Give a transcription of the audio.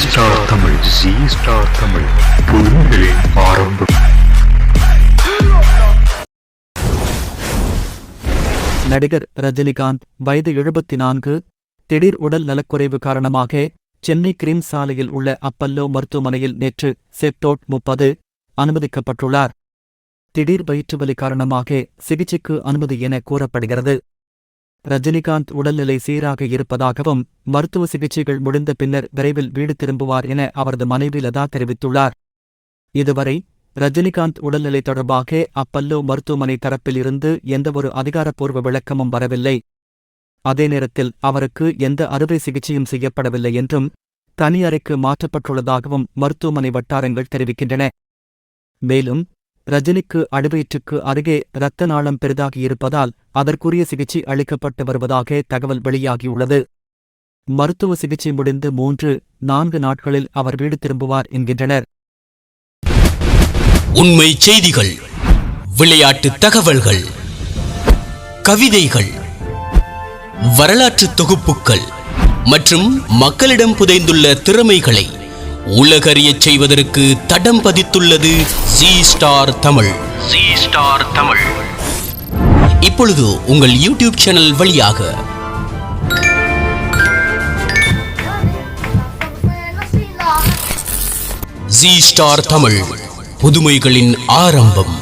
Star Tamil, Zee star Tamil, புதுமைகளின் ஆரம்பம். நடிகர் ரஜினிகாந்த் வயது 74, திடீர் உடல் நலக்குறைவு காரணமாக சென்னை கிரீம் சாலையில் உள்ள அப்பல்லோ மருத்துவமனையில் நேற்று செப்டோட் 30 அனுமதிக்கப்பட்டுள்ளார். திடீர் வயிற்றுவலி காரணமாக சிகிச்சைக்கு அனுமதி என கூறப்படுகிறது. ரஜினிகாந்த் உடல்நிலை சீராக இருப்பதாகவும் மருத்துவ சிகிச்சைகள் முடிந்த பின்னர் விரைவில் வீடு திரும்புவார் என அவரது மனைவி லதா தெரிவித்துள்ளார். இதுவரை ரஜினிகாந்த் உடல்நிலை தொடர்பாக அப்பல்லோ மருத்துவமனை தரப்பில் இருந்து எந்தவொரு அதிகாரப்பூர்வ விளக்கமும் வரவில்லை. அதே நேரத்தில் அவருக்கு எந்த அறுவை சிகிச்சையும் செய்யப்படவில்லை என்றும் தனி அறைக்கு மாற்றப்பட்டுள்ளதாகவும் மருத்துவமனை வட்டாரங்கள் தெரிவிக்கின்றன. மேலும் ரஜினிக்கு அடிவயிற்றுக்கு அருகே இரத்த நாளம் பெரிதாகியிருப்பதால் அதற்குரிய சிகிச்சை அளிக்கப்பட்டு வருவதாக தகவல் வெளியாகியுள்ளது. மருத்துவ சிகிச்சை முடிந்து 3-4 நாட்களில் அவர் வீடு திரும்புவார் என்கின்றனர். உண்மை செய்திகள், விளையாட்டு தகவல்கள், கவிதைகள், வரலாற்று தொகுப்புகள் மற்றும் மக்களிடம் புதைந்துள்ள திறமைகளை உலகறியச் செய்வதற்கு தடம் பதித்துள்ளது ஜி ஸ்டார் தமிழ். ஜி ஸ்டார் தமிழ் இப்பொழுது உங்கள் யூடியூப் சேனல் வழியாக ஜி ஸ்டார் தமிழ், புதுமைகளின் ஆரம்பம்.